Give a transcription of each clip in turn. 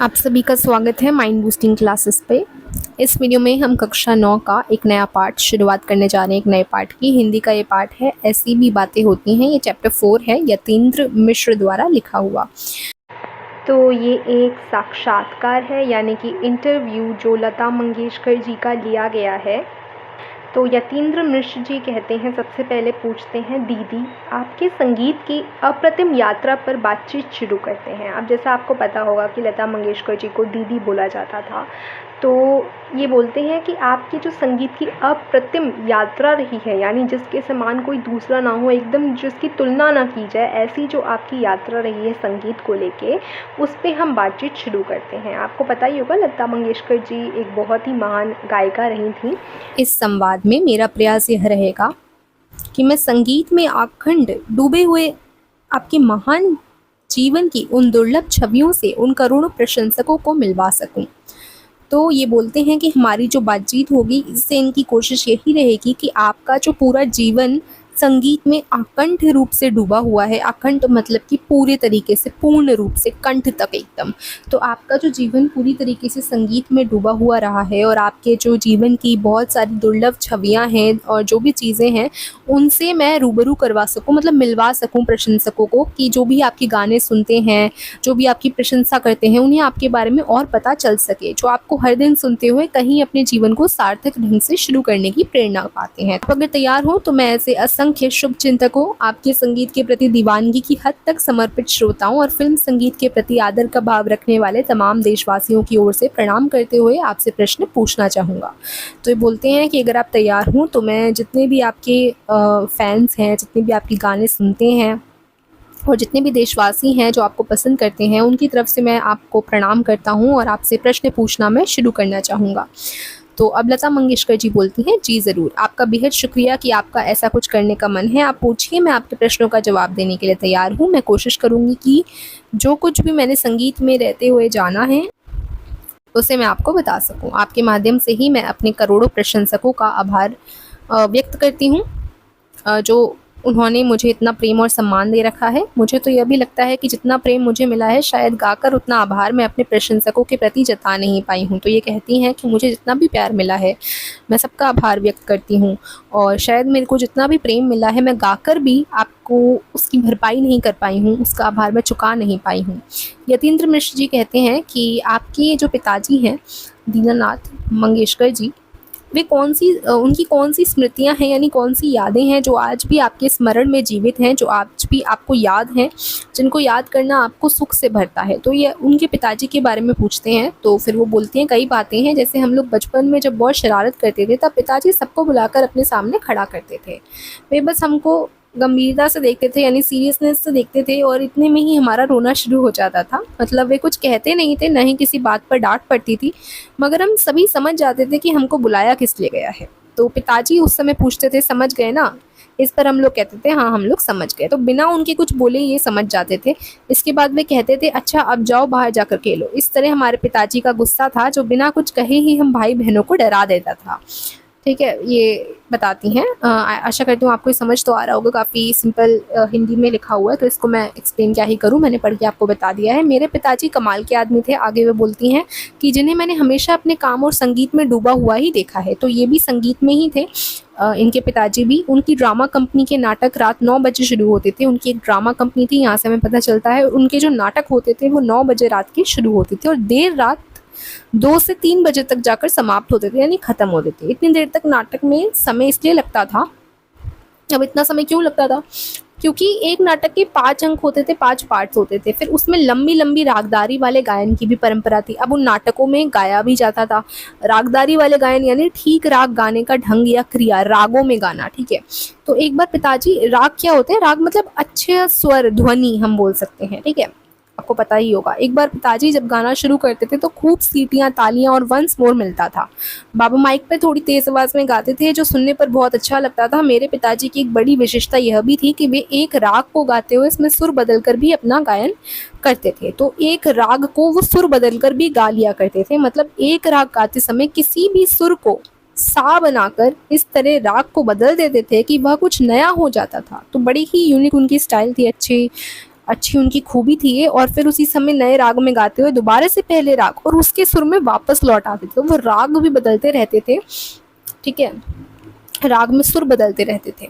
आप सभी का स्वागत है माइंड बूस्टिंग क्लासेस पे। इस वीडियो में हम कक्षा 9 का एक नया पार्ट शुरुआत करने जा रहे हैं। एक नए पार्ट की हिंदी का ये पार्ट है, ऐसी भी बातें होती हैं। ये चैप्टर 4 है, यतीन्द्र मिश्र द्वारा लिखा हुआ। तो ये एक साक्षात्कार है, यानी कि इंटरव्यू जो लता मंगेशकर जी का लिया गया है। तो यतीन्द्र मिश्र जी कहते हैं, सबसे पहले पूछते हैं, दीदी आपके संगीत की अप्रतिम यात्रा पर बातचीत शुरू करते हैं। अब जैसा आपको पता होगा कि लता मंगेशकर जी को दीदी बोला जाता था, तो ये बोलते हैं कि आपकी जो संगीत की अप्रतिम यात्रा रही है, यानी जिसके समान कोई दूसरा ना हो, एकदम जिसकी तुलना ना की जाए, ऐसी जो आपकी यात्रा रही है संगीत को लेके, उस पे हम बातचीत शुरू करते हैं। आपको पता ही होगा लता मंगेशकर जी एक बहुत ही महान गायिका रही थी। इस संवाद में मेरा प्रयास यह रहेगा कि मैं संगीत में अखंड डूबे हुए आपके महान जीवन की उन दुर्लभ छवियों से उन करोड़ों प्रशंसकों को मिलवा सकूं। तो ये बोलते हैं कि हमारी जो बातचीत होगी, इससे इनकी कोशिश यही रहेगी कि आपका जो पूरा जीवन संगीत में अकंठ रूप से डूबा हुआ है, अकंठ मतलब कि पूरे तरीके से, पूर्ण रूप से, कंठ तक एकदम। तो आपका जो जीवन पूरी तरीके से संगीत में डूबा हुआ रहा है और आपके जो जीवन की बहुत सारी दुर्लभ छवियां हैं और जो भी चीज़ें हैं, उनसे मैं रूबरू करवा सकूं, मतलब मिलवा सकूं प्रशंसकों को, कि जो भी आपके गाने सुनते हैं, जो भी आपकी प्रशंसा करते हैं, उन्हें आपके बारे में और पता चल सके, जो आपको हर दिन सुनते हुए कहीं अपने जीवन को सार्थक ढंग से शुरू करने की प्रेरणा पाते हैं। तो अगर तैयार हो तो मैं ऐसे असंख्य शुभ चिंतकों, आपके संगीत के प्रति दीवानगी की हद तक समर्पित श्रोताओं और फिल्म संगीत के प्रति आदर का भाव रखने वाले तमाम देशवासियों की ओर से प्रणाम करते हुए आपसे प्रश्न पूछना चाहूँगा। तो ये बोलते हैं कि अगर आप तैयार हों तो मैं जितने भी आपके फैंस हैं, जितने भी आपके गाने सुनते हैं और जितने भी देशवासी हैं जो आपको पसंद करते हैं, उनकी तरफ से मैं आपको प्रणाम करता हूं और आपसे प्रश्न पूछना मैं शुरू करना चाहूँगा। तो अब लता मंगेशकर जी बोलती हैं, जी ज़रूर, आपका बेहद शुक्रिया कि आपका ऐसा कुछ करने का मन है। आप पूछिए, मैं आपके प्रश्नों का जवाब देने के लिए तैयार हूँ। मैं कोशिश करूँगी कि जो कुछ भी मैंने संगीत में रहते हुए जाना है उसे मैं आपको बता सकूँ। आपके माध्यम से ही मैं अपने करोड़ों प्रशंसकों का आभार व्यक्त करती हूँ, जो उन्होंने मुझे इतना प्रेम और सम्मान दे रखा है। मुझे तो यह भी लगता है कि जितना प्रेम मुझे मिला है, शायद गाकर उतना आभार मैं अपने प्रशंसकों के प्रति जता नहीं पाई हूँ। तो ये कहती हैं कि मुझे जितना भी प्यार मिला है, मैं सबका आभार व्यक्त करती हूँ, और शायद मेरे को जितना भी प्रेम मिला है, मैं गाकर भी आपको उसकी भरपाई नहीं कर पाई हूँ, उसका आभार मैं चुका नहीं पाई हूँ। यतीन्द्र मिश्र जी कहते हैं कि आपके जो पिताजी हैं, दीनानाथ मंगेशकर जी, वे उनकी कौन सी स्मृतियां हैं, यानी कौन सी यादें हैं जो आज भी आपके स्मरण में जीवित हैं, जो आज भी आपको याद हैं, जिनको याद करना आपको सुख से भरता है। तो ये उनके पिताजी के बारे में पूछते हैं। तो फिर वो बोलते हैं, कई बातें हैं, जैसे हम लोग बचपन में जब बहुत शरारत करते थे, तब पिताजी सबको बुलाकर अपने सामने खड़ा करते थे। वे बस हमको गंभीरता से देखते थे, यानी सीरियसनेस से देखते थे, और इतने में ही हमारा रोना शुरू हो जाता था। मतलब वे कुछ कहते नहीं थे, न ही किसी बात पर डांट पड़ती थी, मगर हम सभी समझ जाते थे कि हमको बुलाया किस लिए गया है। तो पिताजी उस समय पूछते थे, समझ गए ना? इस पर हम लोग कहते थे, हाँ हम लोग समझ गए। तो बिना उनके कुछ बोले ये समझ जाते थे। इसके बाद वे कहते थे, अच्छा अब जाओ बाहर जाकर खेलो। इस तरह हमारे पिताजी का गुस्सा था, जो बिना कुछ कहे ही हम भाई बहनों को डरा देता था। ठीक है, ये बताती हैं। आशा करती हूँ आपको समझ तो आ रहा होगा, काफ़ी सिंपल हिंदी में लिखा हुआ है, तो इसको मैं एक्सप्लेन क्या ही करूँ, मैंने पढ़ के आपको बता दिया है। मेरे पिताजी कमाल के आदमी थे। आगे वो बोलती हैं कि जिन्हें मैंने हमेशा अपने काम और संगीत में डूबा हुआ ही देखा है। तो ये भी संगीत में ही थे, इनके पिताजी भी। उनकी ड्रामा कंपनी के नाटक रात 9 बजे शुरू होते थे। उनकी एक ड्रामा कंपनी थी, यहाँ से हमें पता चलता है। उनके जो नाटक होते थे वो 9 बजे रात के शुरू होते थे और देर रात 2 से 3 बजे तक जाकर समाप्त होते थे, यानी खत्म होते थे। इतनी देर तक नाटक में समय इसलिए लगता था। अब इतना समय क्यों लगता था? क्योंकि एक नाटक के 5 अंक होते थे, 5 पार्ट्स होते थे। फिर उसमें लंबी लंबी रागदारी वाले गायन की भी परंपरा थी। अब उन नाटकों में गाया भी जाता था रागदारी वाले गायन, यानी ठीक राग गाने का ढंग या क्रिया, रागों में गाना। ठीक है, तो एक बार पिताजी, राग क्या होते हैं? राग मतलब अच्छे स्वर, ध्वनि हम बोल सकते हैं। ठीक है, आपको पता ही होगा। एक बार पिताजी जब गाना शुरू करते थे तो खूब सीटियां, तालियां और वंस मोर मिलता था। बाबा माइक पे थोड़ी तेज आवाज में गाते थे, जो सुनने पर बहुत अच्छा लगता था। मेरे पिताजी की एक बड़ी विशेषता यह भी थी कि वे एक राग को गाते हुए इसमें सुर बदलकर भी अपना गायन करते थे। तो एक राग को वो सुर बदलकर भी गा लिया करते थे। मतलब एक राग गाते समय किसी भी सुर को सा बनाकर इस तरह राग को बदल देते थे कि वह कुछ नया हो जाता था। तो बड़ी ही यूनिक उनकी स्टाइल थी, अच्छी अच्छी उनकी खूबी थी ये, और फिर उसी समय नए राग में गाते हुए दोबारा से पहले राग और उसके सुर में वापस लौट आते थे। तो वो राग भी बदलते रहते थे, ठीक है, राग में सुर बदलते रहते थे।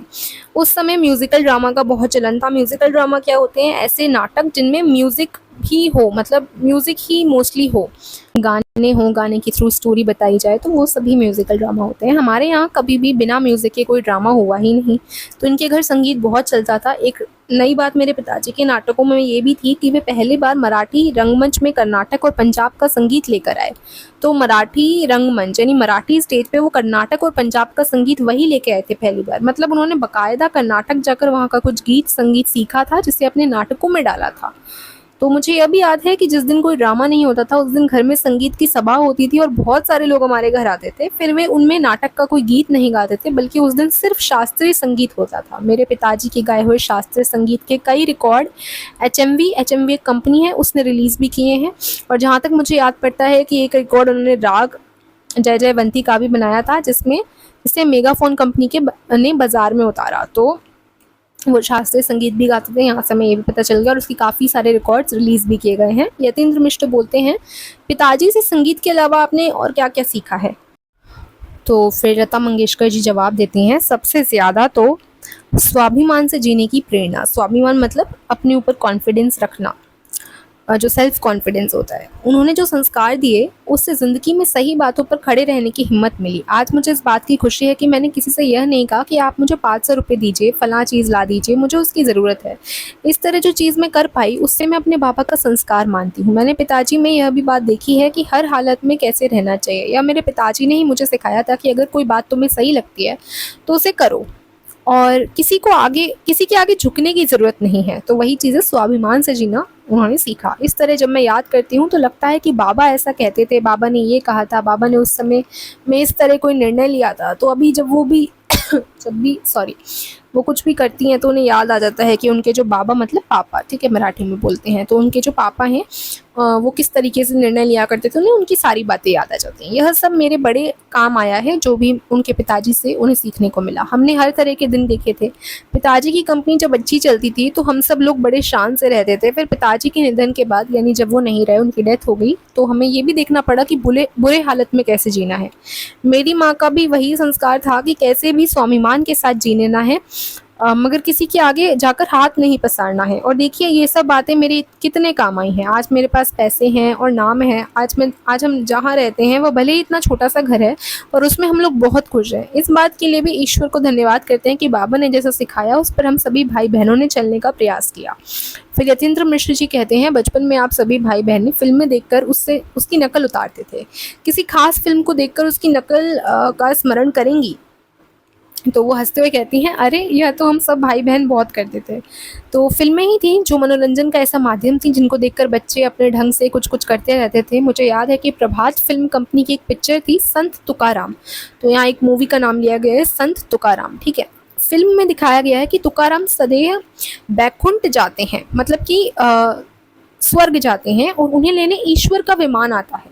उस समय म्यूजिकल ड्रामा का बहुत चलन था। म्यूजिकल ड्रामा क्या होते हैं? ऐसे नाटक जिनमें म्यूजिक ही हो, मतलब म्यूजिक ही मोस्टली हो, गाने हो, गाने के थ्रू स्टोरी बताई जाए, तो वो सभी म्यूजिकल ड्रामा होते हैं। हमारे यहाँ कभी भी बिना म्यूजिक के कोई ड्रामा हुआ ही नहीं, तो इनके घर संगीत बहुत चलता था। एक नई बात मेरे पिताजी के नाटकों में ये भी थी कि वे पहली बार मराठी रंगमंच में कर्नाटक और पंजाब का संगीत लेकर आए। तो मराठी रंगमंच यानी मराठी स्टेज पे वो कर्नाटक और पंजाब का संगीत वही लेके आए थे पहली बार। मतलब उन्होंने बकायदा कर्नाटक जाकर वहाँ का कुछ गीत संगीत सीखा था, जिसे अपने नाटकों में डाला था। तो मुझे यह भी याद है कि जिस दिन कोई ड्रामा नहीं होता था उस दिन घर में संगीत की सभा होती थी और बहुत सारे लोग हमारे घर आते थे। फिर वे उनमें नाटक का कोई गीत नहीं गाते थे, बल्कि उस दिन सिर्फ शास्त्रीय संगीत होता था। मेरे पिताजी के गाए हुए शास्त्रीय संगीत के कई रिकॉर्ड एचएमवी एक कंपनी है उसने रिलीज़ भी किए हैं। और जहाँ तक मुझे याद पड़ता है कि एक रिकॉर्ड उन्होंने राग जय जयवंती का भी बनाया था, जिसे मेगाफोन कंपनी के ने बाज़ार में उतारा। तो वो शास्त्रीय संगीत भी गाते थे, यहाँ से हमें ये भी पता चल गया, और उसकी काफ़ी सारे रिकॉर्ड्स रिलीज़ भी किए गए हैं। यतीन्द्र मिश्र बोलते हैं, पिताजी से संगीत के अलावा आपने और क्या क्या सीखा है? तो फिर लता मंगेशकर जी जवाब देती हैं, सबसे ज़्यादा तो स्वाभिमान से जीने की प्रेरणा। स्वाभिमान मतलब अपने ऊपर कॉन्फिडेंस रखना, जो सेल्फ कॉन्फिडेंस होता है। उन्होंने जो संस्कार दिए उससे ज़िंदगी में सही बातों पर खड़े रहने की हिम्मत मिली। आज मुझे इस बात की खुशी है कि मैंने किसी से यह नहीं कहा कि आप मुझे 500 रुपये दीजिए, फ़लाँ चीज़ ला दीजिए, मुझे उसकी ज़रूरत है। इस तरह जो चीज़ मैं कर पाई उससे मैं अपने पापा का संस्कार मानती हूँ। मैंने पिताजी में यह भी बात देखी है कि हर हालत में कैसे रहना चाहिए, या मेरे पिताजी ने ही मुझे सिखाया था कि अगर कोई बात तुम्हें सही लगती है तो उसे करो, और किसी के आगे झुकने की ज़रूरत नहीं है। तो वही चीज़ें स्वाभिमान से जीना उन्होंने सीखा। इस तरह जब मैं याद करती हूँ तो लगता है कि बाबा ऐसा कहते थे, बाबा ने ये कहा था, बाबा ने उस समय में इस तरह कोई निर्णय लिया था। तो अभी जब वो कुछ भी करती हैं तो उन्हें याद आ जाता है कि उनके जो बाबा मतलब पापा, ठीक है, मराठी में बोलते हैं, तो उनके जो पापा हैं वो किस तरीके से निर्णय लिया करते थे, उन्हें उनकी सारी बातें याद आ जाती हैं। यह सब मेरे बड़े काम आया है, जो भी उनके पिताजी से उन्हें सीखने को मिला। हमने हर तरह के दिन देखे थे। पिताजी की कंपनी जब अच्छी चलती थी तो हम सब लोग बड़े शान से रहते थे। फिर पिताजी के निधन के बाद, यानी जब वो नहीं रहे, उनकी डेथ हो गई, तो हमें ये भी देखना पड़ा कि बुरे हालत में कैसे जीना है। मेरी माँ का भी वही संस्कार था कि कैसे भी स्वाभिमान के साथ जीने ना है, मगर किसी के आगे जाकर हाथ नहीं पसारना है। और देखिए ये सब बातें मेरे कितने काम आई हैं। आज मेरे पास पैसे हैं और नाम है। आज हम जहाँ रहते हैं वो भले ही इतना छोटा सा घर है और उसमें हम लोग बहुत खुश हैं। इस बात के लिए भी ईश्वर को धन्यवाद करते हैं कि बाबा ने जैसा सिखाया उस पर हम सभी भाई बहनों ने चलने का प्रयास किया। फिर यतीन्द्र मिश्र जी कहते हैं, बचपन में आप सभी भाई बहन फिल्में देखकर उसकी नकल उतारते थे। किसी खास फिल्म को देखकर उसकी नकल का स्मरण करेंगी? तो वो हंसते हुए कहती हैं, अरे यह तो हम सब भाई बहन बहुत करते थे। तो फिल्में ही थी जो मनोरंजन का ऐसा माध्यम थी जिनको देखकर बच्चे अपने ढंग से कुछ कुछ करते रहते थे। मुझे याद है कि प्रभात फिल्म कंपनी की एक पिक्चर थी संत तुकाराम। तो यहाँ एक मूवी का नाम लिया गया है संत तुकाराम, ठीक है। फिल्म में दिखाया गया है कि तुकाराम सदैव बैकुंठ जाते हैं, मतलब कि स्वर्ग जाते हैं, और उन्हें लेने ईश्वर का विमान आता है।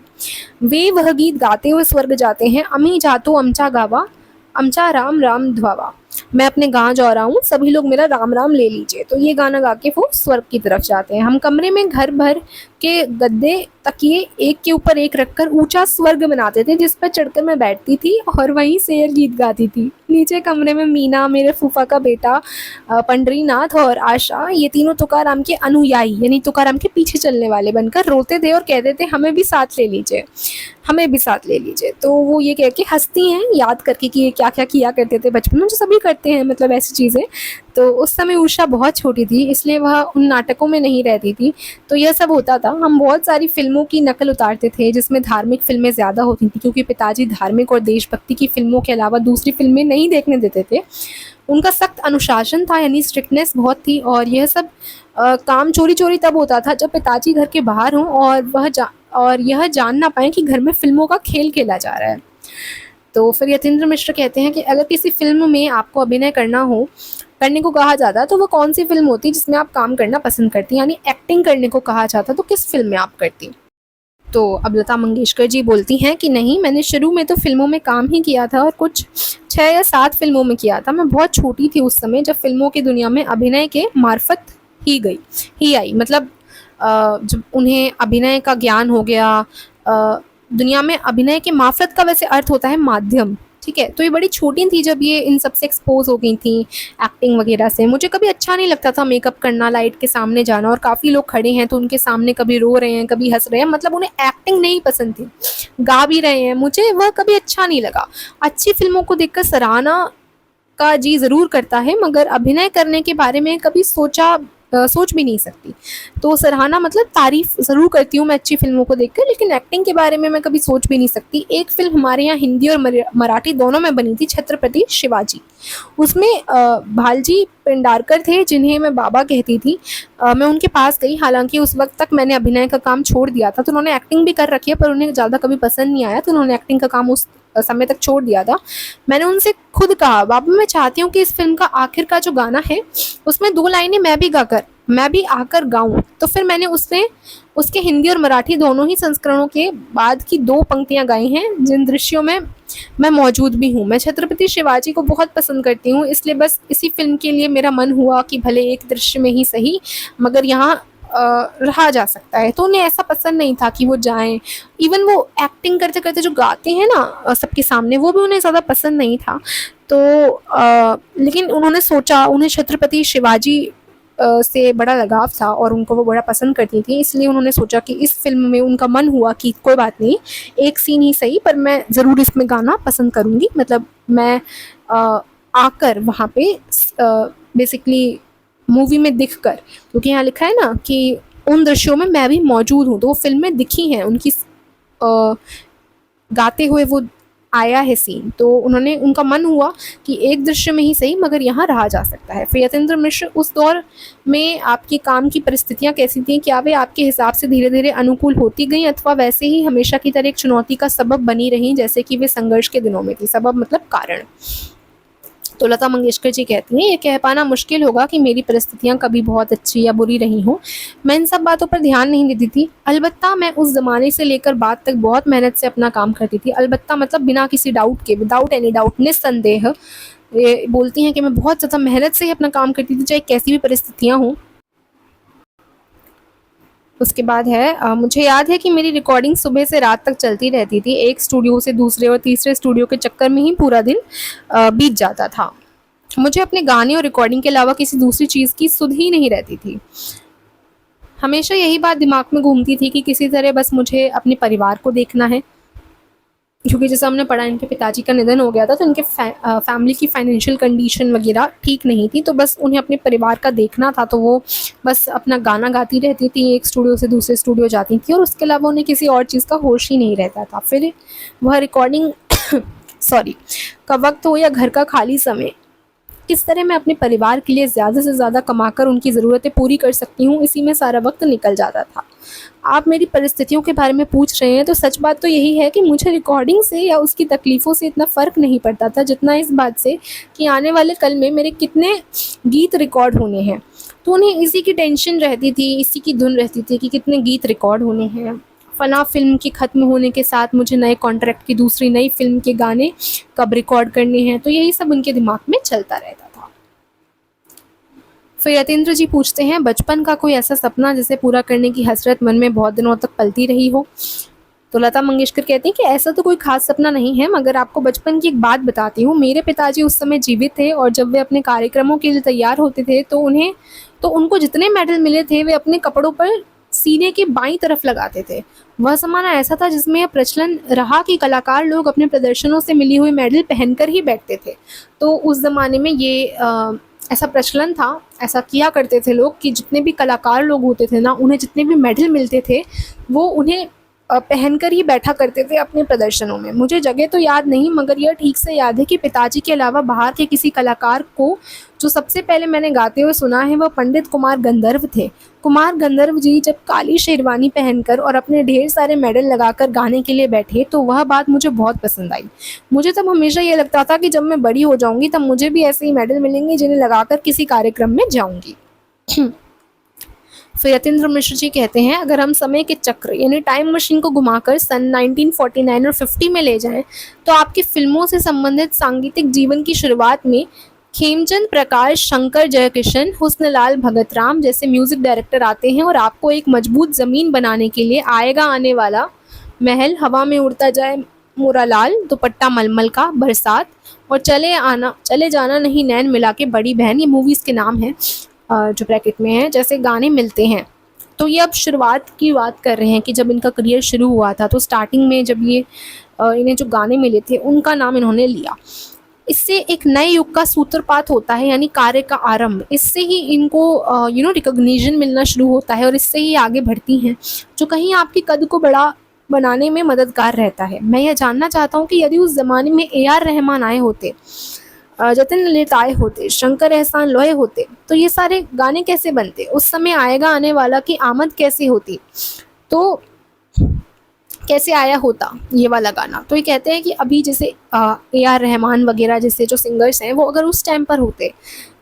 वे वह गीत गाते हुए स्वर्ग जाते हैं, अमी जातो अमचा गावा, अमचा राम राम ध्वावा, मैं अपने गाँव जा रहा हूँ, सभी लोग मेरा राम राम ले लीजिए। तो ये गाना गा के वो स्वर्ग की तरफ जाते हैं। हम कमरे में घर भर के गद्दे तकिए एक के ऊपर एक रखकर ऊंचा स्वर्ग बनाते थे, जिस पर चढ़कर मैं बैठती थी और वहीं से ये गीत गाती थी। नीचे कमरे में मीना, मेरे फूफा का बेटा पंडरीनाथ और आशा, ये तीनों तुकाराम के अनुयायी यानी तुकाराम के पीछे चलने वाले बनकर रोते थे और कहते थे, हमें भी साथ ले लीजिए, हमें भी साथ ले लीजिए। तो वो ये कह के हंसती हैं याद करके कि ये क्या क्या किया करते थे बचपन में, जो सभी करते हैं, मतलब ऐसी चीज़ें। तो उस समय उषा बहुत छोटी थी, इसलिए वह उन नाटकों में नहीं रहती थी। तो यह सब होता था। हम बहुत सारी फिल्मों की नकल उतारते थे जिसमें धार्मिक फिल्में ज़्यादा होती थी, क्योंकि पिताजी धार्मिक और देशभक्ति की फिल्मों के अलावा दूसरी फिल्में नहीं देखने देते थे। उनका सख्त अनुशासन था, यानी स्ट्रिक्टनेस बहुत थी। और यह सब काम चोरी चोरी तब होता था जब पिताजी घर के बाहर हों और यह जान ना पाएँ कि घर में फिल्मों का खेल खेला जा रहा है। तो फिर यतीन्द्र मिश्र कहते हैं कि अगर किसी फिल्म में आपको अभिनय करने को कहा जाता तो वो कौन सी फिल्म होती जिसमें आप काम करना पसंद करती, यानी एक्टिंग करने को कहा जाता तो किस फिल्म में आप करती? तो अब लता मंगेशकर जी बोलती हैं कि नहीं, मैंने शुरू में तो फिल्मों में काम ही किया था और कुछ 6 या 7 फिल्मों में किया था। मैं बहुत छोटी थी उस समय जब फिल्मों की दुनिया में अभिनय के मार्फत ही आई। मतलब जब उन्हें अभिनय का ज्ञान हो गया, दुनिया में अभिनय के माफ़रत का वैसे अर्थ होता है माध्यम, ठीक है। तो ये बड़ी छोटी थी जब ये इन सब से एक्सपोज़ हो गई थी एक्टिंग वगैरह से। मुझे कभी अच्छा नहीं लगता था मेकअप करना, लाइट के सामने जाना, और काफ़ी लोग खड़े हैं तो उनके सामने कभी रो रहे हैं, कभी हँस रहे हैं, मतलब उन्हें एक्टिंग नहीं पसंद थी, गा भी रहे हैं, मुझे वह कभी अच्छा नहीं लगा। अच्छी फ़िल्मों को देखकर सराहना का जी ज़रूर करता है, मगर अभिनय करने के बारे में कभी सोच भी नहीं सकती। तो सराहना मतलब तारीफ़ ज़रूर करती हूँ मैं अच्छी फ़िल्मों को देखकर, लेकिन एक्टिंग के बारे में मैं कभी सोच भी नहीं सकती। एक फ़िल्म हमारे यहाँ हिंदी और मराठी दोनों में बनी थी, छत्रपति शिवाजी। उसमें भालजी पेंडारकर थे जिन्हें मैं बाबा कहती थी। मैं उनके पास गई, हालाँकि उस वक़्त तक मैंने अभिनय का काम छोड़ दिया था, तो उन्होंने एक्टिंग भी कर रखी है पर उन्हें ज़्यादा कभी पसंद नहीं आया, तो उन्होंने एक्टिंग का काम उस समय तक छोड़ दिया था। मैंने उनसे खुद कहा, बाबा मैं चाहती हूँ कि इस फ़िल्म का आखिर का जो गाना है उसमें 2 लाइनें मैं भी आकर गाऊँ। तो फिर मैंने उसके हिंदी और मराठी दोनों ही संस्करणों के बाद की 2 पंक्तियाँ गाई हैं, जिन दृश्यों में मैं मौजूद भी हूँ। मैं छत्रपति शिवाजी को बहुत पसंद करती हूँ, इसलिए बस इसी फ़िल्म के लिए मेरा मन हुआ कि भले एक दृश्य में ही सही, मगर यहाँ रहा जा सकता है। तो उन्हें ऐसा पसंद नहीं था कि वो जाएँ। इवन वो एक्टिंग करते-करते जो गाते हैं ना सबके सामने, वो भी उन्हें ज़्यादा पसंद नहीं था। तो लेकिन उन्होंने सोचा, उन्हें छत्रपति शिवाजी से बड़ा लगाव था और उनको वो बड़ा पसंद करती थी, इसलिए उन्होंने सोचा कि इस फ़िल्म में उनका मन हुआ कि कोई बात नहीं, एक सीन ही सही पर मैं ज़रूर इसमें गाना पसंद करूँगी। मतलब मैं आकर वहाँ पे बेसिकली मूवी में दिखकर, क्योंकि यहाँ लिखा है ना कि उन दृश्यों में मैं भी मौजूद हूँ, तो वो फ़िल्में दिखी हैं उनकी, गाते हुए वो आया है सीन, तो उनका मन हुआ कि एक दृश्य में ही सही मगर यहाँ रहा जा सकता है। फिर यतीन्द्र मिश्र, उस दौर में आपके काम की परिस्थितियाँ कैसी थीं? क्या वे आपके हिसाब से धीरे-धीरे अनुकूल होती गईं अथवा वैसे ही हमेशा की तरह एक चुनौती का सबब बनी रहीं जैसे कि वे संघर्ष के दिनों में थी? सबब मतलब कारण। तो लता मंगेशकर जी कहती हैं, ये कह पाना मुश्किल होगा कि मेरी परिस्थितियाँ कभी बहुत अच्छी या बुरी रही हों। मैं इन सब बातों पर ध्यान नहीं देती थी। अलबत्ता मैं उस ज़माने से लेकर बाद तक बहुत मेहनत से अपना काम करती थी। अलबत्ता मतलब बिना किसी डाउट के, विदाउट एनी डाउट, निस्संदेह। ये बोलती हैं कि मैं बहुत ज़्यादा मेहनत से ही अपना काम करती थी, चाहे कैसी भी परिस्थितियाँ हों। उसके बाद है मुझे याद है कि मेरी रिकॉर्डिंग सुबह से रात तक चलती रहती थी। एक स्टूडियो से दूसरे और तीसरे स्टूडियो के चक्कर में ही पूरा दिन बीत जाता था। मुझे अपने गाने और रिकॉर्डिंग के अलावा किसी दूसरी चीज़ की सुध ही नहीं रहती थी। हमेशा यही बात दिमाग में घूमती थी कि किसी तरह बस मुझे अपने परिवार को देखना है, क्योंकि जैसा हमने पढ़ा इनके पिताजी का निधन हो गया था, तो इनके फैमिली की फाइनेंशियल कंडीशन वगैरह ठीक नहीं थी, तो बस उन्हें अपने परिवार का देखना था, तो वो बस अपना गाना गाती रहती थी, एक स्टूडियो से दूसरे स्टूडियो जाती थी और उसके अलावा उन्हें किसी और चीज़ का होश ही नहीं रहता था। फिर वह रिकॉर्डिंग का वक्त हो या घर का खाली समय, किस तरह मैं अपने परिवार के लिए ज़्यादा से ज़्यादा कमाकर उनकी ज़रूरतें पूरी कर सकती हूँ, इसी में सारा वक्त निकल जाता था। आप मेरी परिस्थितियों के बारे में पूछ रहे हैं, तो सच बात तो यही है कि मुझे रिकॉर्डिंग से या उसकी तकलीफ़ों से इतना फ़र्क नहीं पड़ता था जितना इस बात से कि आने वाले कल में मेरे कितने गीत रिकॉर्ड होने हैं। तो उन्हें इसी की टेंशन रहती थी, इसी की धुन रहती थी कि कितने गीत रिकॉर्ड होने हैं। फ़ना फ़िल्म के ख़त्म होने के साथ मुझे नए कॉन्ट्रैक्ट की दूसरी नई फ़िल्म के गाने कब रिकॉर्ड करने हैं, तो यही सब उनके दिमाग में चलता रहता था। फिर यतीन्द्र जी पूछते हैं, बचपन का कोई ऐसा सपना जिसे पूरा करने की हसरत मन में बहुत दिनों तक पलती रही हो? तो लता मंगेशकर कहती हैं कि ऐसा तो कोई खास सपना नहीं है, मगर आपको बचपन की एक बात बताती हूँ। मेरे पिताजी उस समय जीवित थे और जब वे अपने कार्यक्रमों के लिए तैयार होते थे तो उनको जितने मेडल मिले थे वे अपने कपड़ों पर सीने के बाईं तरफ लगाते थे। वह ज़माना ऐसा था जिसमें यह प्रचलन रहा कि कलाकार लोग अपने प्रदर्शनों से मिली हुई मेडल पहनकर ही बैठते थे। तो उस ज़माने में ये ऐसा प्रचलन था, ऐसा किया करते थे लोग कि जितने भी कलाकार लोग होते थे ना, उन्हें जितने भी मेडल मिलते थे वो उन्हें पहनकर ही बैठा करते थे अपने प्रदर्शनों में। मुझे जगह तो याद नहीं, मगर यह ठीक से याद है कि पिताजी के अलावा बाहर के किसी कलाकार को जो सबसे पहले मैंने गाते हुए सुना है वह पंडित कुमार गंधर्व थे। कुमार गंधर्व जी जब काली शेरवानी पहनकर और अपने ढेर सारे मेडल लगाकर गाने के लिए बैठे तो वह बात मुझे बहुत पसंद आई। मुझे तब हमेशा ये लगता था कि जब मैं बड़ी हो जाऊँगी तब मुझे भी ऐसे ही मेडल मिलेंगे जिन्हें लगाकर किसी कार्यक्रम में जाऊँगी। फिर यतीन्द्र मिश्र जी कहते हैं, अगर हम समय के चक्र यानी टाइम मशीन को घुमाकर सन 1949 और 50 में ले जाएं तो आपकी फिल्मों से संबंधित सांगीतिक जीवन की शुरुआत में खेमचंद प्रकाश, शंकर जयकिशन, हुस्नलाल भगतराम जैसे म्यूजिक डायरेक्टर आते हैं और आपको एक मजबूत ज़मीन बनाने के लिए आएगा आने वाला, महल, हवा में उड़ता जाए मोरा लाल, दुपट्टा मलमल का, बरसात और चले जाना नहीं नैन मिला के, बड़ी बहन, ये मूवीज़ के नाम हैं जो ब्रैकेट में हैं, जैसे गाने मिलते हैं। तो ये अब शुरुआत की बात कर रहे हैं कि जब इनका करियर शुरू हुआ था तो स्टार्टिंग में जब ये इन्हें जो गाने मिले थे उनका नाम इन्होंने लिया। इससे एक नए युग का सूत्रपात होता है, यानी कार्य का आरंभ। इससे ही इनको रिकॉग्निशन मिलना शुरू होता है और इससे ही आगे बढ़ती हैं, जो कहीं आपके कद को बड़ा बनाने में मददगार रहता है। मैं यह जानना चाहता हूँ कि यदि उस ज़माने में ए.आर. रहमान आए होते, जतिन ललित आए होते, शंकर एहसान लोहे होते, तो ये सारे गाने कैसे बनते? उस समय आएगा आने वाला की आमद कैसे होती? तो कैसे आया होता ये वाला गाना? तो ये कहते हैं कि अभी जैसे ए.आर. रहमान वगैरह जैसे जो सिंगर्स हैं वो अगर उस टाइम पर होते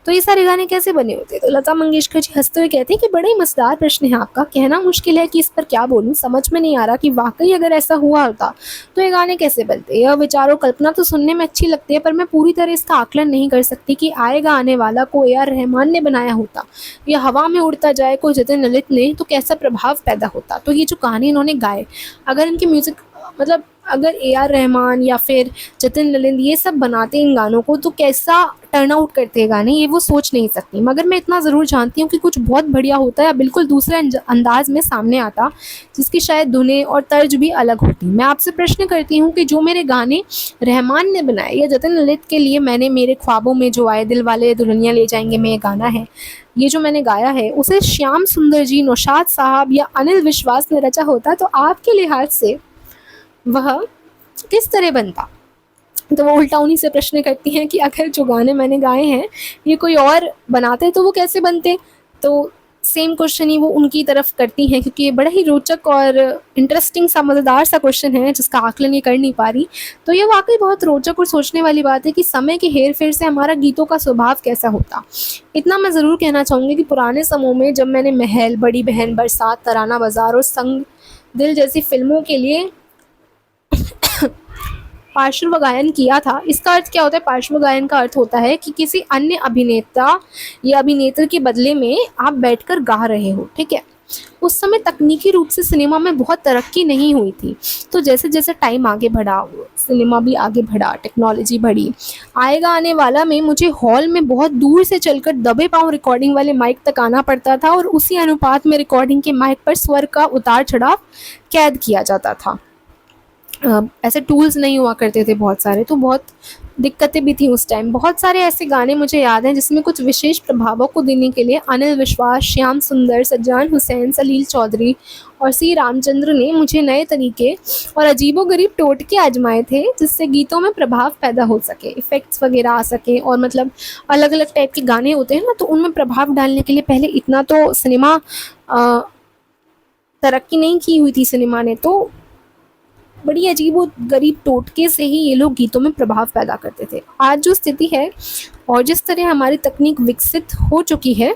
तो ये सारे गाने कैसे बने होते? तो लता मंगेशकर जी हंसते हुए कहते हैं कि बड़ा ही मजेदार प्रश्न है आपका, कहना मुश्किल है कि इस पर क्या बोलूं, समझ में नहीं आ रहा कि वाकई अगर ऐसा हुआ होता तो ये गाने कैसे बनते। यह विचारों कल्पना तो सुनने में अच्छी लगती है, पर मैं पूरी तरह इसका आकलन नहीं कर सकती कि आएगा आने वाला को ए.आर. रहमान ने बनाया होता या हवा में उड़ता जाए को जतिन ललित ने, तो कैसा प्रभाव पैदा होता। तो ये जो गाने इन्होंने गाए, अगर इनकी म्यूजिक मतलब अगर ए.आर. रहमान या फिर जतिन ललित ये सब बनाते इन गानों को, तो कैसा टर्न आउट करते हैं गाने, ये वो सोच नहीं सकती। मगर मैं इतना ज़रूर जानती हूँ कि कुछ बहुत बढ़िया होता है, बिल्कुल दूसरे अंदाज में सामने आता, जिसकी शायद धुनें और तर्ज भी अलग होती। मैं आपसे प्रश्न करती हूँ कि जो मेरे गाने रहमान ने बनाए या जतिन ललित के लिए मैंने मेरे ख्वाबों में जो आए, दिल वाले दुल्हनिया ले जाएंगे में ये गाना है, ये जो मैंने गाया है, उसे श्याम सुंदर जी, नौशाद साहब या अनिल विश्वास ने रचा होता, तो आपके लिहाज से वह किस तरह बनता? तो वो उल्टा उन्हीं से प्रश्न करती हैं कि अगर जो गाने मैंने गाए हैं ये कोई और बनाते तो वो कैसे बनते। तो सेम क्वेश्चन ही वो उनकी तरफ करती हैं, क्योंकि ये बड़ा ही रोचक और इंटरेस्टिंग सा मज़ेदार सा क्वेश्चन है जिसका आकलन ये कर नहीं पा रही। तो ये वाकई बहुत रोचक और सोचने वाली बात है कि समय के हेर फेर से हमारा गीतों का स्वभाव कैसा होता। इतना मैं ज़रूर कहना चाहूँगी कि पुराने समयों में जब मैंने महल, बड़ी बहन, बरसात, तराना बाज़ार और संग दिल जैसी फिल्मों के लिए पार्श्व गायन किया था। इसका अर्थ क्या होता है? पार्श्व गायन का अर्थ होता है कि किसी अन्य अभिनेता या अभिनेत्री के बदले में आप बैठकर गा रहे हो, ठीक है। उस समय तकनीकी रूप से सिनेमा में बहुत तरक्की नहीं हुई थी, तो जैसे जैसे टाइम आगे बढ़ा, सिनेमा भी आगे बढ़ा, टेक्नोलॉजी बढ़ी। आएगा आने वाला में मुझे हॉल में बहुत दूर से चलकर दबे पांव रिकॉर्डिंग वाले माइक तक आना पड़ता था और उसी अनुपात में रिकॉर्डिंग के माइक पर स्वर का उतार चढ़ाव कैद किया जाता था। ऐसे टूल्स नहीं हुआ करते थे बहुत सारे, तो बहुत दिक्कतें भी थी उस टाइम। बहुत सारे ऐसे गाने मुझे याद हैं जिसमें कुछ विशेष प्रभावों को देने के लिए अनिल विश्वास, श्याम सुंदर, सज्जान हुसैन, सलील चौधरी और सी रामचंद्र ने मुझे नए तरीके और अजीबोगरीब टोटके आजमाए थे, जिससे गीतों में प्रभाव पैदा हो सके, इफ़ेक्ट्स वगैरह आ सके। और मतलब अलग अलग टाइप के गाने होते हैं ना, तो उनमें प्रभाव डालने के लिए पहले इतना तो सिनेमा तरक्की नहीं की हुई थी सिनेमा ने, तो बड़ी अजीब और गरीब टोटके से ही ये लोग गीतों में प्रभाव पैदा करते थे। आज जो स्थिति है और जिस तरह हमारी तकनीक विकसित हो चुकी है,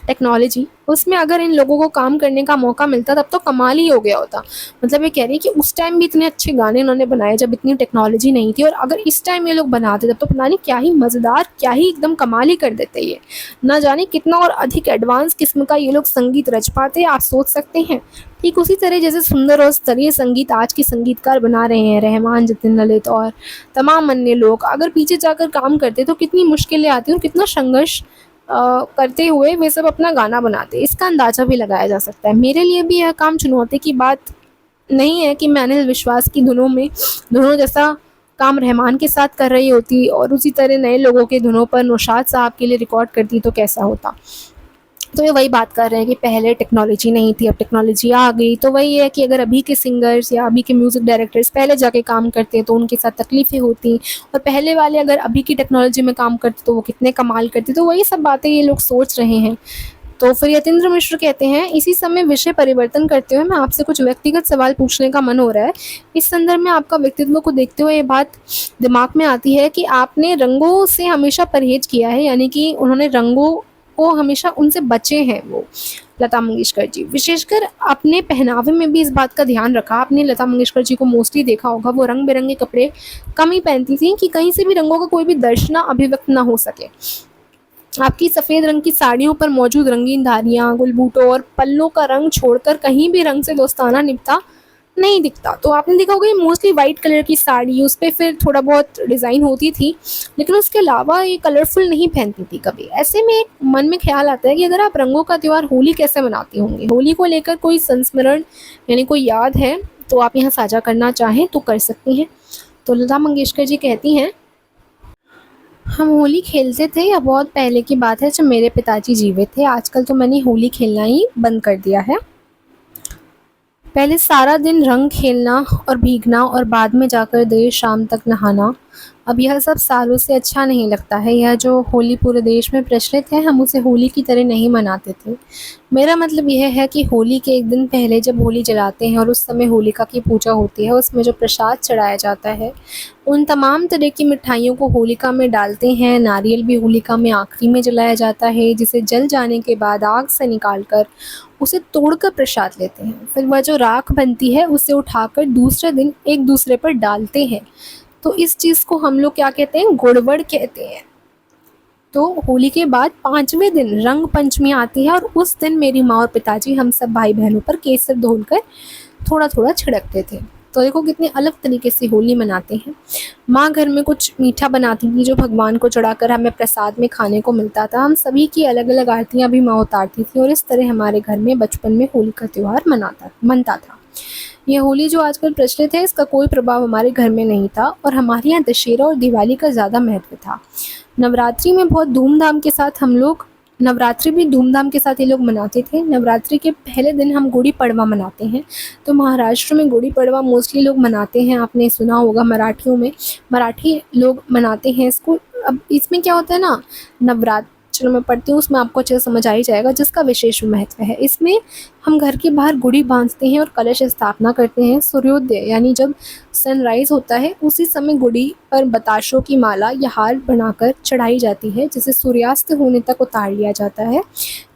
टेक्नोलॉजी, उसमें अगर इन लोगों को काम करने का मौका मिलता तब तो कमाल ही हो गया होता। मतलब ये कह रही है कि उस टाइम भी इतने अच्छे गाने इन्होंने बनाए जब इतनी टेक्नोलॉजी नहीं थी, और अगर इस टाइम ये लोग बनाते तब तो पता नहीं क्या ही मज़ेदार, क्या ही एकदम कमाल ही कर देते। ये ना जाने कितना और अधिक एडवांस किस्म का ये लोग संगीत रच पाते, आप सोच सकते हैं। ठीक उसी तरह जैसे सुंदर और स्तरीय संगीत आज के संगीतकार बना रहे हैं, रहमान, जतिन ललित और तमाम अन्य लोग, अगर पीछे जाकर काम करते तो कितनी मुश्किलें आती और कितना संघर्ष करते हुए वे सब अपना गाना बनाते, इसका अंदाज़ा भी लगाया जा सकता है। मेरे लिए भी यह काम चुनौती की बात नहीं है कि मैं अनिल विश्वास की धुनों जैसा काम रहमान के साथ कर रही होती और उसी तरह नए लोगों के धुनों पर नौशाद साहब के लिए रिकॉर्ड करती तो कैसा होता। तो ये वही बात कर रहे हैं कि पहले टेक्नोलॉजी नहीं थी, अब टेक्नोलॉजी आ गई। तो वही है कि अगर अभी के सिंगर्स या अभी के म्यूज़िक डायरेक्टर्स पहले जाके काम करते तो उनके साथ तकलीफ़ें होती, और पहले वाले अगर अभी की टेक्नोलॉजी में काम करते तो वो कितने कमाल करते। तो वही सब बातें ये लोग सोच रहे हैं। तो फिर यतीन्द्र मिश्र कहते हैं, इसी समय विषय परिवर्तन करते हुए मैं आपसे कुछ व्यक्तिगत सवाल पूछने का मन हो रहा है। इस संदर्भ में आपका व्यक्तित्व को देखते हुए ये बात दिमाग में आती है कि आपने रंगों से हमेशा परहेज किया है, यानी कि उन्होंने रंगों को हमेशा उनसे बचे हैं वो लता मंगेशकर जी। विशेषकर अपने पहनावे में भी इस बात का ध्यान रखा। आपने लता मंगेशकर जी को मोस्टली देखा होगा, वो रंग बिरंगे कपड़े कम ही पहनती थी कि कहीं से भी रंगों का कोई भी दर्शना अभिव्यक्त ना हो सके। आपकी सफ़ेद रंग की साड़ियों पर मौजूद रंगीन धारियाँ, गुलबूटों और पल्लों का रंग छोड़कर कहीं भी रंग से दोस्ताना निभता नहीं दिखता। तो आपने देखा होगा ये मोस्टली वाइट कलर की साड़ी, उस पे फिर थोड़ा बहुत डिज़ाइन होती थी, लेकिन उसके अलावा ये कलरफुल नहीं पहनती थी कभी। ऐसे में एक मन में ख्याल आता है कि अगर आप रंगों का त्योहार होली कैसे मनाती होंगी? होली को लेकर कोई संस्मरण यानी कोई याद है तो आप यहाँ साझा करना चाहें तो कर सकती हैं। तो लता मंगेशकर जी कहती हैं, हम होली खेलते थे, या बहुत पहले की बात है जब मेरे पिताजी जीवित थे। आजकल तो मैंने होली खेलना ही बंद कर दिया है। पहले सारा दिन रंग खेलना और भीगना और बाद में जाकर देर शाम तक नहाना, अब यह सब सालों से अच्छा नहीं लगता है। यह जो होली पूरे देश में प्रचलित है, हम उसे होली की तरह नहीं मनाते थे। मेरा मतलब यह है कि होली के एक दिन पहले जब होली जलाते हैं और उस समय होलिका की पूजा होती है, उसमें जो प्रसाद चढ़ाया जाता है, उन तमाम तरह की मिठाइयों को होलिका में डालते हैं। नारियल भी होलिका में आखिरी में जलाया जाता है, जिसे जल जाने के बाद आग से निकाल कर उसे तोड़कर प्रसाद लेते हैं। फिर वह जो राख बनती है उसे उठाकर दूसरे दिन एक दूसरे पर डालते हैं। तो इस चीज़ को हम लोग क्या कहते हैं? गुड़वड़ कहते हैं। तो होली के बाद 5वें दिन रंग पंचमी आती है, और उस दिन मेरी माँ और पिताजी हम सब भाई बहनों पर केसर घोलकर थोड़ा थोड़ा छिड़कते थे। तो देखो कितने अलग तरीके से होली मनाते हैं। माँ घर में कुछ मीठा बनाती थी जो भगवान को चढ़ाकर हमें प्रसाद में खाने को मिलता था। हम सभी की अलग अलग आरतियाँ भी माँ उतारती थी, और इस तरह हमारे घर में बचपन में होली का त्यौहार मनता था। यह होली जो आजकल प्रचलित है, इसका कोई प्रभाव हमारे घर में नहीं था, और हमारे यहाँ दशहरा और दिवाली का ज़्यादा महत्व था। नवरात्रि में बहुत धूमधाम के साथ हम लोग नवरात्रि भी धूमधाम के साथ ये लोग मनाते थे। नवरात्रि के पहले दिन हम गुड़ी पड़वा मनाते हैं। तो महाराष्ट्र में गुड़ी पड़वा मोस्टली लोग मनाते हैं, आपने सुना होगा मराठियों में, मराठी लोग मनाते हैं इसको। अब इसमें क्या होता है ना, नवरात्र चलो मैं पढ़ती हूँ, उसमें आपको अच्छे से समझ आ ही जाएगा जिसका विशेष महत्व है। इसमें हम घर के बाहर गुड़ी बांधते हैं और कलश स्थापना करते हैं। सूर्योदय यानी जब सनराइज होता है उसी समय गुड़ी पर बताशों की माला या हार बनाकर चढ़ाई जाती है, जिसे सूर्यास्त होने तक उतार लिया जाता है।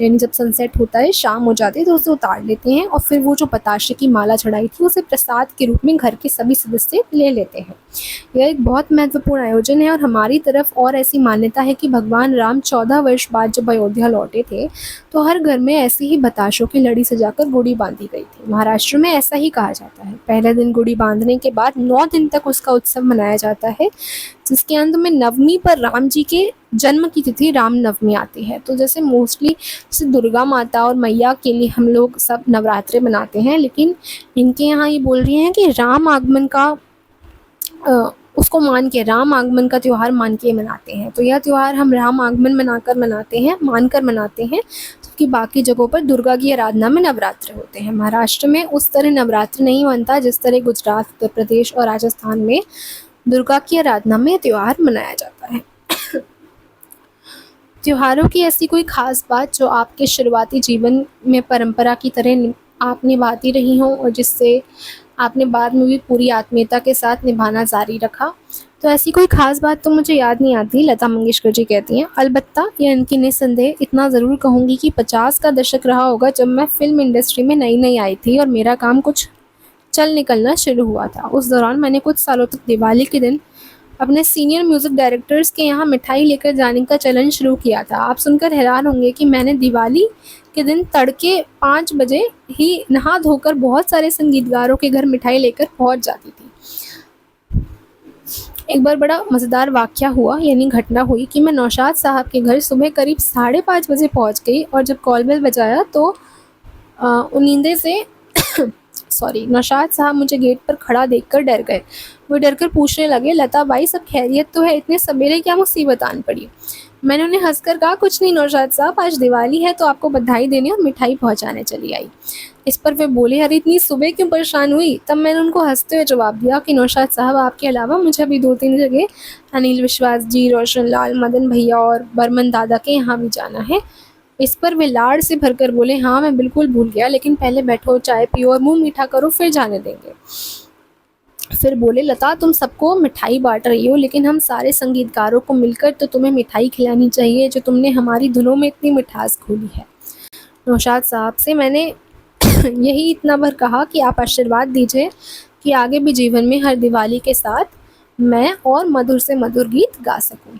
यानी जब सनसेट होता है, शाम हो जाती है, तो उसे उतार लेते हैं, और फिर वो जो बताशे की माला चढ़ाई थी उसे प्रसाद के रूप में घर के सभी सदस्य ले लेते हैं। यह एक बहुत महत्वपूर्ण आयोजन है, और हमारी तरफ और ऐसी मान्यता है कि भगवान राम 14 वर्ष बाद जब अयोध्या लौटे थे, तो हर घर में ऐसी ही बताशों की लड़ी सजाकर गुड़ी बांधी गई थी। महाराष्ट्र में ऐसा ही कहा जाता है। पहले दिन गुड़ी बांधने के बाद 9 दिन तक उसका उत्सव मनाया जाता है, जिसके अंत में नवमी पर राम जी के जन्म की तिथि राम नवमी आती है। तो जैसे मोस्टली जैसे दुर्गा माता और मैया के लिए हम लोग सब नवरात्रे मनाते हैं, लेकिन इनके यहाँ ये बोल रही हैं कि राम आगमन का उसको मान के, राम आगमन का त्यौहार मान के मनाते हैं। तो यह त्यौहार हम राम आगमन मानकर मनाते हैं, जबकि बाकी जगहों पर दुर्गा की आराधना में नवरात्र होते हैं। महाराष्ट्र में उस तरह नवरात्र नहीं बनता जिस तरह गुजरात, उत्तर प्रदेश और राजस्थान में दुर्गा की आराधना में त्यौहार मनाया जाता है। त्योहारों की ऐसी कोई खास बात जो आपके शुरुआती जीवन में परंपरा की तरह आप निभाती रही हों, और जिससे आपने बाद में भी पूरी आत्मीयता के साथ निभाना जारी रखा? तो ऐसी कोई खास बात तो मुझे याद नहीं आती, लता मंगेशकर जी कहती हैं। अलबत्ता या इनकी निस्संदेह इतना ज़रूर कहूँगी कि 50 का दशक रहा होगा जब मैं फ़िल्म इंडस्ट्री में नई नई आई थी और मेरा काम कुछ चल निकलना शुरू हुआ था। उस दौरान मैंने कुछ सालों तक दिवाली के दिन अपने सीनियर म्यूज़िक डायरेक्टर्स के यहाँ मिठाई लेकर जाने का चलन शुरू किया था। आप सुनकर हैरान होंगे कि मैंने दिवाली के दिन तड़के 5 बजे ही नहा धोकर बहुत सारे संगीतकारों के घर मिठाई लेकर पहुँच जाती थी। एक बार बड़ा मज़ेदार वाक़या हुआ, यानी घटना हुई कि मैं नौशाद साहब के घर सुबह करीब 5:30 बजे पहुँच गई, और जब कॉल बेल बजाया तो नींदे से नौशाद साहब मुझे गेट पर खड़ा देखकर डर गए। वो डरकर पूछने लगे, लता बाई सब खैरियत तो है, इतने सवेरे क्या मुसीबत आन पड़ी? मैंने उन्हें हंसकर कहा, कुछ नहीं नौशाद साहब, आज दिवाली है तो आपको बधाई देने और मिठाई पहुंचाने चली आई। इस पर वे बोले, अरे इतनी सुबह क्यों परेशान हुई? तब मैंने उनको हंसते हुए जवाब दिया कि नौशाद साहब, आपके अलावा मुझे अभी 2-3 जगह अनिल विश्वास जी, रोशन लाल, मदन भैया और बर्मन दादा के यहाँ भी जाना है। इस पर वे लाड़ से भरकर बोले, हाँ मैं बिल्कुल भूल गया, लेकिन पहले बैठो, चाय पियो और मुंह मीठा करो, फिर जाने देंगे। फिर बोले, लता तुम सबको मिठाई बांट रही हो, लेकिन हम सारे संगीतकारों को मिलकर तो तुम्हें मिठाई खिलानी चाहिए, जो तुमने हमारी धुनों में इतनी मिठास घोली है। नौशाद साहब से मैंने यही इतना भर कहा कि आप आशीर्वाद दीजिए कि आगे भी जीवन में हर दिवाली के साथ मैं और मधुर से मधुर गीत गा सकूं।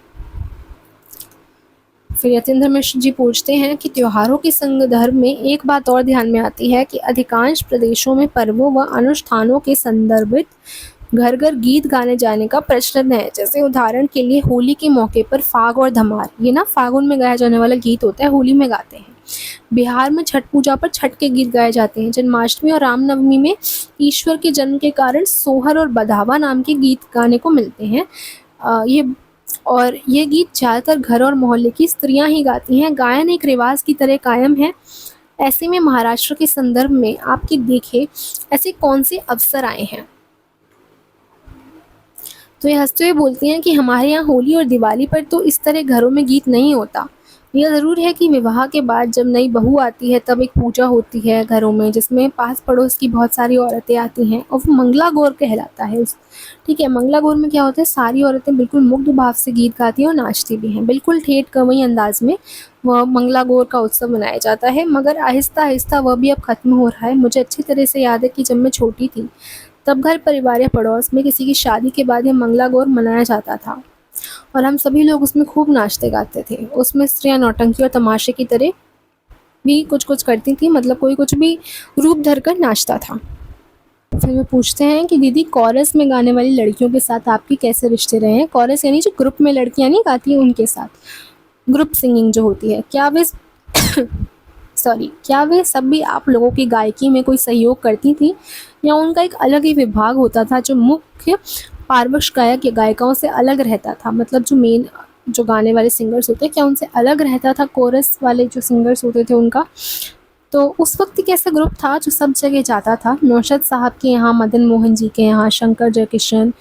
फिर यतीन्द्र मिश्र जी पूछते हैं कि त्योहारों के संदर्भ में एक बात और ध्यान में आती है कि अधिकांश प्रदेशों में पर्वों व अनुष्ठानों के संदर्भित घर घर गीत गाने जाने का प्रचलन है। जैसे उदाहरण के लिए होली के मौके पर फाग और धमार, ये ना फागुन में गाया जाने वाला गीत होता है, होली में गाते हैं। बिहार में छठ पूजा पर छठ के गीत गाए जाते हैं। जन्माष्टमी और रामनवमी में ईश्वर के जन्म के कारण सोहर और बधावा नाम के गीत गाने को मिलते हैं। ये गीत ज़्यादातर घर और मोहल्ले की स्त्रियां ही गाती हैं। गायन एक रिवाज की तरह कायम है। ऐसे में महाराष्ट्र के संदर्भ में आपकी देखे ऐसे कौन से अवसर आए हैं? तो ये हंसते हुए बोलती हैं कि हमारे यहाँ होली और दिवाली पर तो इस तरह घरों में गीत नहीं होता। यह ज़रूर है कि विवाह के बाद जब नई बहू आती है तब एक पूजा होती है घरों में, जिसमें पास पड़ोस की बहुत सारी औरतें आती हैं और वो मंगला गौर कहलाता है। ठीक है, मंगला गौर में क्या होता है, सारी औरतें बिल्कुल मुग्ध भाव से गीत गाती हैं और नाचती भी हैं। बिल्कुल ठेठ कवई अंदाज में वह मंगला गौर का उत्सव मनाया जाता है, मगर आहिस्ता आहिस्ता वह भी अब ख़त्म हो रहा है। मुझे अच्छी तरह से याद है कि जब मैं छोटी थी तब घर परिवार या पड़ोस में किसी की शादी के बाद यह मंगला गौर मनाया जाता था और हम सभी लोग उसमें खूब नाचते गाते थे। उसमें स्त्रियां नौटंकी और तमाशे की तरह भी कुछ कुछ करती थी, मतलब कोई कुछ भी रूप धरकर नाचता था। फिर वो पूछते हैं कि दीदी, कोरस में गाने वाली लड़कियों के साथ आपके कैसे रिश्ते रहे हैं? कोरस यानी जो ग्रुप में लड़कियां नहीं गाती हैं उनके साथ, ग्रुप सिंगिंग जो होती है, क्या वे सब भी आप लोगों की गायकी में कोई सहयोग करती थी या उनका एक अलग ही विभाग होता था जो मुख्य पार्श्व गायक या गायिकाओं से अलग रहता था? मतलब जो मेन जो गाने वाले सिंगर्स होते हैं, क्या उनसे अलग रहता था कोरस वाले जो सिंगर्स होते थे उनका? तो उस वक्त एक ऐसा ग्रुप था जो सब जगह जाता था। नौशाद साहब के यहाँ, मदन मोहन जी के यहाँ, शंकर जयकिशन,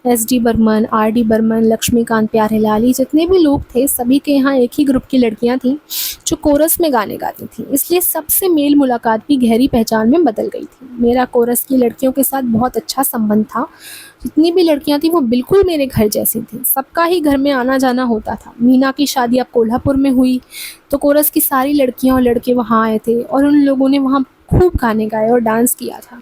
एस.डी. बर्मन, आर.डी. बर्मन, लक्ष्मीकांत प्यारेलाल, जितने भी लोग थे सभी के यहाँ एक ही ग्रुप की लड़कियाँ थीं जो कोरस में गाने गाती थीं। इसलिए सबसे मेल मुलाकात भी गहरी पहचान में बदल गई थी। मेरा कोरस की लड़कियों के साथ बहुत अच्छा संबंध था। जितनी भी लड़कियां थीं वो बिल्कुल मेरे घर जैसी थी। सबका ही घर में आना जाना होता था। मीना की शादी अब कोल्हापुर में हुई तो कोरस की सारी लड़कियां और लड़के वहाँ आए थे और उन लोगों ने वहाँ खूब गाने गाए और डांस किया था।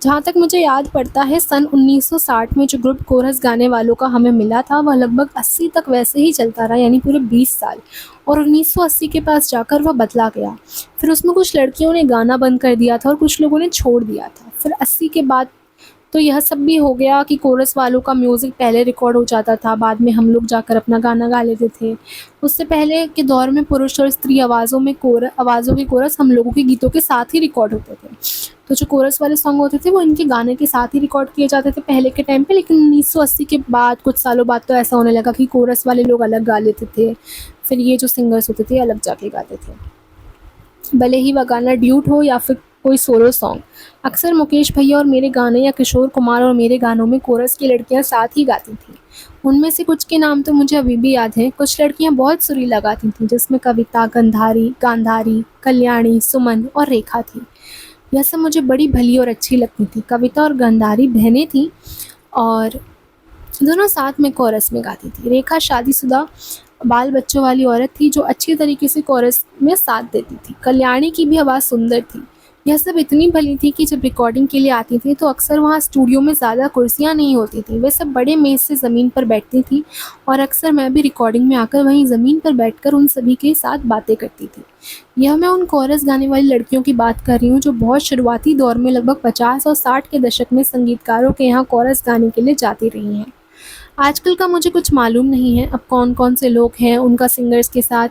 जहाँ तक मुझे याद पड़ता है, सन 1960 में जो ग्रुप कोरस गाने वालों का हमें मिला था वह लगभग 80 तक वैसे ही चलता रहा, यानी पूरे 20 साल। और 1980 के पास जाकर वह बदला गया। फिर उसमें कुछ लड़कियों ने गाना बंद कर दिया था और कुछ लोगों ने छोड़ दिया था। फिर 80 के बाद तो यह सब भी हो गया कि कोरस वालों का म्यूज़िक पहले रिकॉर्ड हो जाता था, बाद में हम लोग जाकर अपना गाना गा लेते थे। उससे पहले के दौर में पुरुष और स्त्री आवाज़ों के कोरस हम लोगों के गीतों के साथ ही रिकॉर्ड होते थे। तो जो कोरस वाले सॉन्ग होते थे वो इनके गाने के साथ ही रिकॉर्ड किए जाते थे पहले के टाइम पे। लेकिन 1980 के बाद कुछ सालों बाद तो ऐसा होने लगा कि कोरस वाले लोग अलग गा लेते थे, फिर ये जो सिंगर्स होते थे अलग जाके गाते थे, भले ही वह गाना ड्यूट हो या फिर कोई सोलो सॉन्ग। अक्सर मुकेश भैया और मेरे गाने या किशोर कुमार और मेरे गानों में कोरस की लड़कियां साथ ही गाती थीं। उनमें से कुछ के नाम तो मुझे अभी भी याद हैं। कुछ लड़कियां बहुत सुरीला गाती थीं, जिसमें कविता, गांधारी, कल्याणी, सुमन और रेखा थी। यह सब मुझे बड़ी भली और अच्छी लगती थी। कविता और गांधारी बहनें थीं और दोनों साथ में कोरस में गाती थी। रेखा शादीशुदा बाल बच्चों वाली औरत थी जो अच्छी तरीके से कोरस में साथ देती थी। कल्याणी की भी आवाज़ सुंदर थी। यह सब इतनी भली थी कि जब रिकॉर्डिंग के लिए आती थी तो अक्सर वहाँ स्टूडियो में ज़्यादा कुर्सियाँ नहीं होती थी। वे सब बड़े मेज़ से ज़मीन पर बैठती थी और अक्सर मैं भी रिकॉर्डिंग में आकर वहीं ज़मीन पर बैठकर उन सभी के साथ बातें करती थी। यह मैं उन कोरस गाने वाली लड़कियों की बात कर रही हूँ जो बहुत शुरुआती दौर में लगभग 50 और 60 के दशक में संगीतकारों के यहाँ कोरस गाने के लिए जाती रही हैं। आजकल का मुझे कुछ मालूम नहीं है अब कौन कौन से लोग हैं उनका सिंगर्स के साथ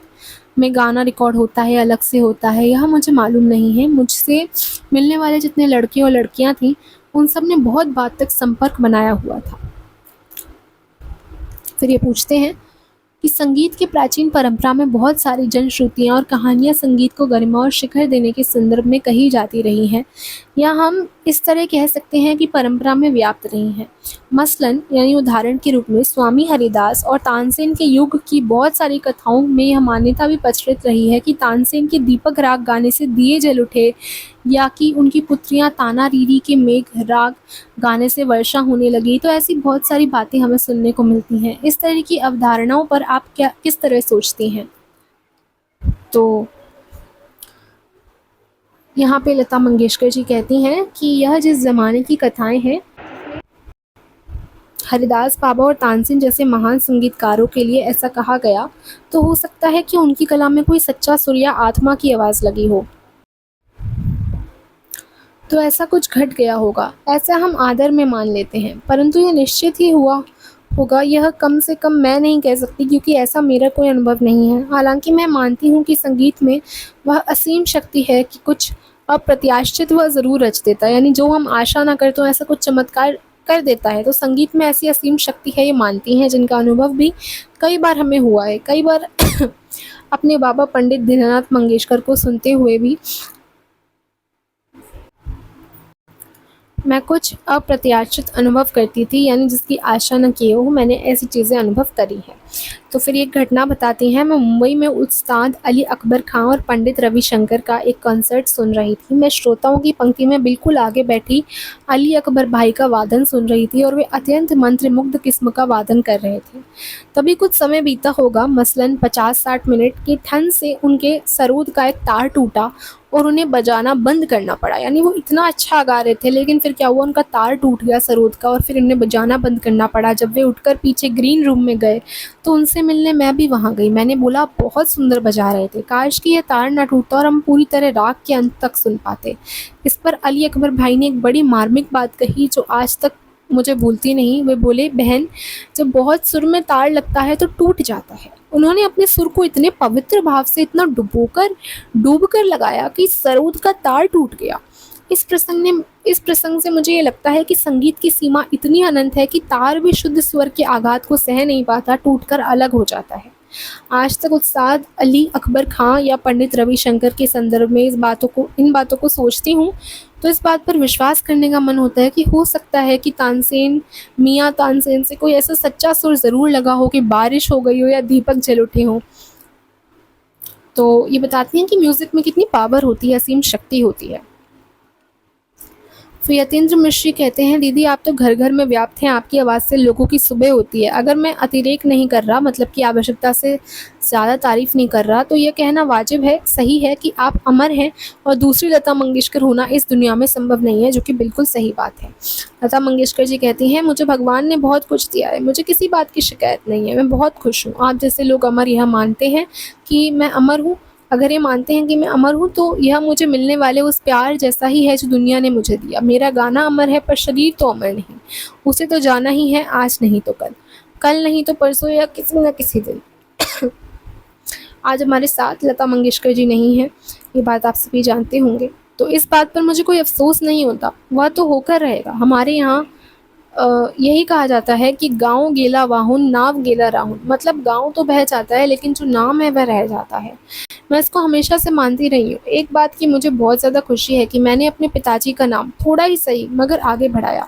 में गाना रिकॉर्ड होता है, अलग से होता है, यह मुझे मालूम नहीं है। मुझसे मिलने वाले जितने लड़के और लड़कियां थीं उन सब ने बहुत बात तक संपर्क बनाया हुआ था। फिर ये पूछते हैं कि संगीत की प्राचीन परंपरा में बहुत सारी जनश्रुतियाँ और कहानियाँ संगीत को गरिमा और शिखर देने के संदर्भ में कही जाती रही हैं, या हम इस तरह कह सकते हैं कि परंपरा में व्याप्त रही हैं। मसलन यानी उदाहरण के रूप में स्वामी हरिदास और तानसेन के युग की बहुत सारी कथाओं में यह मान्यता भी प्रचलित रही है कि तानसेन के दीपक राग गाने से दिए जल उठे, या कि उनकी पुत्रियां ताना रीरी के मेघ राग गाने से वर्षा होने लगी। तो ऐसी बहुत सारी बातें हमें सुनने को मिलती हैं। इस तरह की अवधारणाओं पर आप किस तरह सोचती हैं? तो यहाँ पे लता मंगेशकर जी कहती हैं कि यह जिस ज़माने की कथाएं हैं हरिदास बाबा और तानसेन जैसे महान संगीतकारों के लिए ऐसा कहा गया, तो हो सकता है कि उनकी कला में कोई सच्चा सुर या आत्मा की आवाज़ लगी हो। तो ऐसा कुछ घट गया होगा, ऐसा हम आदर में मान लेते हैं, परंतु यह निश्चित ही हुआ होगा यह कम से कम मैं नहीं कह सकती, क्योंकि ऐसा मेरा कोई अनुभव नहीं है। हालांकि मैं मानती हूँ कि संगीत में वह असीम शक्ति है कि कुछ अप्रत्याशित वह ज़रूर रच देता है, यानी जो हम आशा ना करते हो ऐसा कुछ चमत्कार कर देता है। तो संगीत में ऐसी असीम शक्ति है, ये मानती हैं, जिनका अनुभव भी कई बार हमें हुआ है। कई बार अपने बाबा पंडित दीननाथ मंगेशकर को सुनते हुए भी मैं कुछ अप्रत्याशित अनुभव करती थी, यानी जिसकी आशा न किए हो, मैंने ऐसी चीज़ें अनुभव करी हैं। तो फिर एक घटना बताती हैं। मैं मुंबई में उस्ताद अली अकबर खां और पंडित रविशंकर का एक कॉन्सर्ट सुन रही थी। मैं श्रोताओं की पंक्ति में बिल्कुल आगे बैठी अली अकबर भाई का वादन सुन रही थी, और वे अत्यंत मंत्रमुग्ध किस्म का वादन कर रहे थे। तभी कुछ समय बीता होगा, मसलन 50-60 मिनट की ठंड से उनके सरोद का एक तार टूटा और उन्हें बजाना बंद करना पड़ा। यानी वो इतना अच्छा गा रहे थे, लेकिन फिर क्या हुआ, उनका तार टूट गया सरोद का, और फिर उन्हें बजाना बंद करना पड़ा। जब वे उठकर पीछे ग्रीन रूम में गए तो उनसे मिलने मैं भी वहाँ गई। मैंने बोला, आप बहुत सुंदर बजा रहे थे, काश कि यह तार ना टूटता और हम पूरी तरह राग के अंत तक सुन पाते। इस पर अली अकबर भाई ने एक बड़ी मार्मिक बात कही जो आज तक मुझे भूलती नहीं। वे बोले, बहन, जब बहुत सुर में तार लगता है तो टूट जाता है। उन्होंने अपने सुर को इतने पवित्र भाव से इतना डूब कर लगाया कि सरोद का तार टूट गया। इस प्रसंग से मुझे ये लगता है कि संगीत की सीमा इतनी अनंत है कि तार भी शुद्ध स्वर के आघात को सह नहीं पाता, टूटकर अलग हो जाता है। आज तक उस्ताद अली अकबर खां या पंडित रविशंकर के संदर्भ में इन बातों को सोचती हूँ तो इस बात पर विश्वास करने का मन होता है कि हो सकता है कि मियाँ तानसेन से कोई ऐसा सच्चा सुर ज़रूर लगा हो कि बारिश हो गई हो या दीपक जल उठे हों। तो ये बताती हैं कि म्यूज़िक में कितनी पावर होती है, असीम शक्ति होती है। फिर यतीन्द्र मिश्री कहते हैं, दीदी आप तो घर घर में व्याप्त हैं, आपकी आवाज़ से लोगों की सुबह होती है। अगर मैं अतिरेक नहीं कर रहा, मतलब कि आवश्यकता से ज़्यादा तारीफ़ नहीं कर रहा, तो यह कहना वाजिब है, सही है कि आप अमर हैं और दूसरी लता मंगेशकर होना इस दुनिया में संभव नहीं है, जो कि बिल्कुल सही बात है। लता मंगेशकर जी कहती हैं, मुझे भगवान ने बहुत कुछ दिया है, मुझे किसी बात की शिकायत नहीं है, मैं बहुत खुश हूँ। आप जैसे लोग अमर यह मानते हैं कि मैं अमर हूँ, अगर ये मानते हैं कि मैं अमर हूँ, तो यह मुझे मिलने वाले उस प्यार जैसा ही है जो दुनिया ने मुझे दिया। मेरा गाना अमर है पर शरीर तो अमर नहीं, उसे तो जाना ही है, आज नहीं तो कल, कल नहीं तो परसों, या किसी न किसी दिन। आज हमारे साथ लता मंगेशकर जी नहीं है, ये बात आप सभी जानते होंगे, तो इस बात पर मुझे कोई अफसोस नहीं होता, वह तो होकर रहेगा। हमारे यहाँ यही कहा जाता है कि गाँव गेला वाहुन नाव गेला राहुन, मतलब गाँव तो बह जाता है लेकिन जो नाम है वह रह जाता है। मैं इसको हमेशा से मानती रही हूँ। एक बात की मुझे बहुत ज़्यादा खुशी है कि मैंने अपने पिताजी का नाम थोड़ा ही सही मगर आगे बढ़ाया।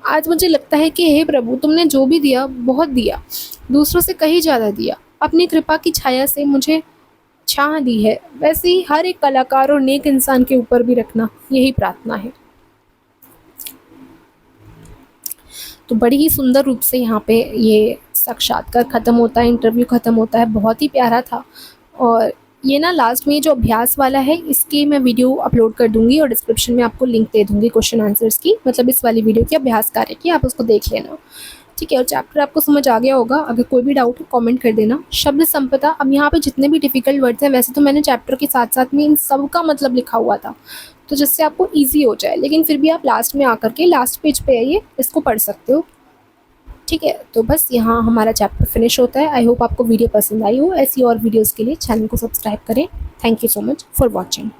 आज मुझे लगता है कि हे प्रभु, तुमने जो भी दिया बहुत दिया, दूसरों से कहीं ज़्यादा दिया। अपनी कृपा की छाया से मुझे छाह दी है, वैसे ही हर एक कलाकार और नेक इंसान के ऊपर भी रखना, यही प्रार्थना है। तो बड़ी ही सुंदर रूप से यहाँ पे ये साक्षात्कार ख़त्म होता है, इंटरव्यू ख़त्म होता है, बहुत ही प्यारा था। और ये ना लास्ट में जो अभ्यास वाला है, इसकी मैं वीडियो अपलोड कर दूंगी और डिस्क्रिप्शन में आपको लिंक दे दूंगी क्वेश्चन आंसर्स की, मतलब इस वाली वीडियो की अभ्यास कार्य की, आप उसको देख लेना, ठीक है। और चैप्टर आपको समझ आ गया होगा। अगर कोई भी डाउट हो कमेंट कर देना। शब्द संपदा, अब यहाँ पे जितने भी डिफ़िकल्ट वर्ड्स हैं, वैसे तो मैंने चैप्टर के साथ साथ में इन सब का मतलब लिखा हुआ था, तो जिससे आपको ईजी हो जाए, लेकिन फिर भी आप लास्ट में आकर के लास्ट पेज पे आइए, इसको पढ़ सकते हो, ठीक है। तो बस यहाँ हमारा चैप्टर फिनिश होता है। आई होप आपको वीडियो पसंद आई हो। ऐसी और वीडियोज़ के लिए चैनल को सब्सक्राइब करें। Thank you so much for watching.